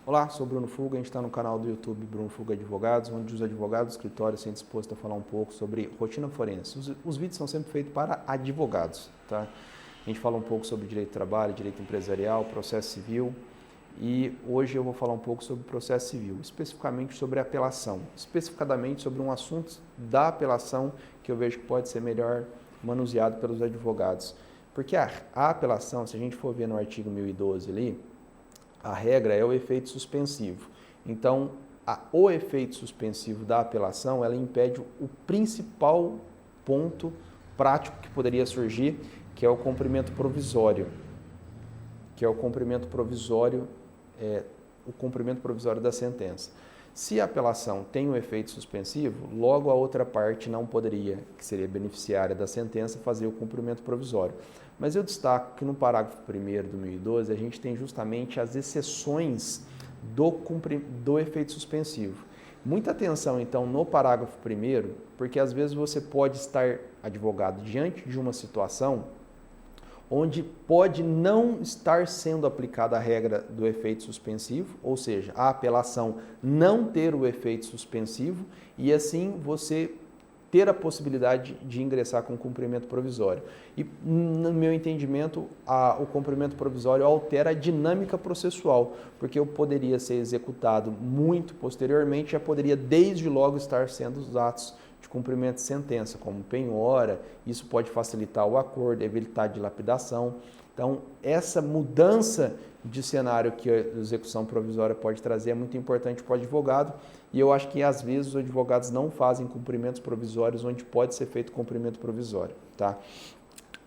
Olá, sou Bruno Fuga, a gente está no canal do YouTube Bruno Fuga Advogados, onde os advogados do escritório se dispostos a falar um pouco sobre rotina forense. Os vídeos são sempre feitos para advogados, tá? A gente fala um pouco sobre direito do trabalho, direito empresarial, processo civil e hoje eu vou falar um pouco sobre processo civil, especificamente sobre apelação, especificadamente sobre um assunto da apelação que eu vejo que pode ser melhor manuseado pelos advogados. Porque a apelação, se a gente for ver no artigo 1012 ali, a regra é o efeito suspensivo. Então, o efeito suspensivo da apelação, ela impede o principal ponto prático que poderia surgir, que é o cumprimento provisório. O cumprimento provisório da sentença. Se a apelação tem um efeito suspensivo, logo a outra parte não poderia, que seria beneficiária da sentença, fazer o cumprimento provisório. Mas eu destaco que no parágrafo 1º do 1012, a gente tem justamente as exceções do efeito suspensivo. Muita atenção, então, no parágrafo 1º, porque às vezes você pode estar, advogado, diante de uma situação onde pode não estar sendo aplicada a regra do efeito suspensivo, ou seja, a apelação não ter o efeito suspensivo e assim você ter a possibilidade de ingressar com cumprimento provisório. E, no meu entendimento, o cumprimento provisório altera a dinâmica processual, porque eu poderia ser executado muito posteriormente, já poderia desde logo estar sendo os atos de cumprimento de sentença, como penhora, isso pode facilitar o acordo, evitar dilapidação. Então, essa mudança de cenário que a execução provisória pode trazer é muito importante para o advogado e eu acho que às vezes os advogados não fazem cumprimentos provisórios onde pode ser feito cumprimento provisório. Tá?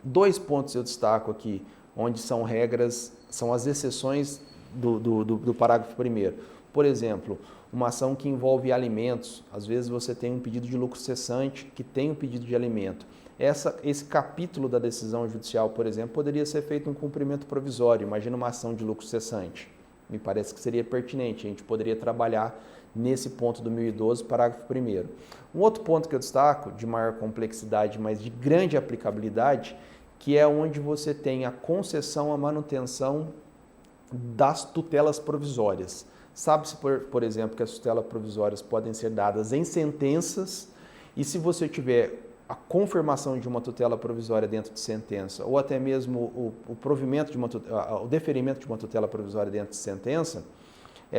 2 pontos eu destaco aqui, onde são regras, são as exceções do parágrafo 1º. Por exemplo, uma ação que envolve alimentos, às vezes você tem um pedido de lucro cessante que tem um pedido de alimento. Esse capítulo da decisão judicial, por exemplo, poderia ser feito um cumprimento provisório. Imagina uma ação de lucro cessante. Me parece que seria pertinente. A gente poderia trabalhar nesse ponto do 1012, parágrafo 1º. Um outro ponto que eu destaco, de maior complexidade, mas de grande aplicabilidade, que é onde você tem a concessão, a manutenção das tutelas provisórias. Sabe-se, por exemplo, que as tutelas provisórias podem ser dadas em sentenças e se você tiver a confirmação de uma tutela provisória dentro de sentença ou até mesmo o deferimento de uma tutela provisória dentro de sentença,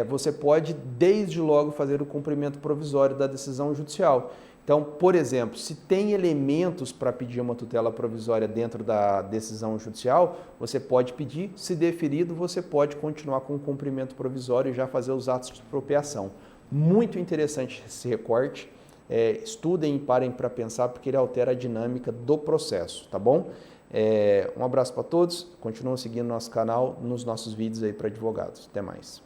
você pode desde logo fazer o cumprimento provisório da decisão judicial. Então, por exemplo, se tem elementos para pedir uma tutela provisória dentro da decisão judicial, você pode pedir, se deferido, você pode continuar com o cumprimento provisório e já fazer os atos de expropriação. Muito interessante esse recorte. Estudem e parem para pensar, porque ele altera a dinâmica do processo, tá bom? Um abraço para todos, continuem seguindo nosso canal nos nossos vídeos aí para advogados. Até mais.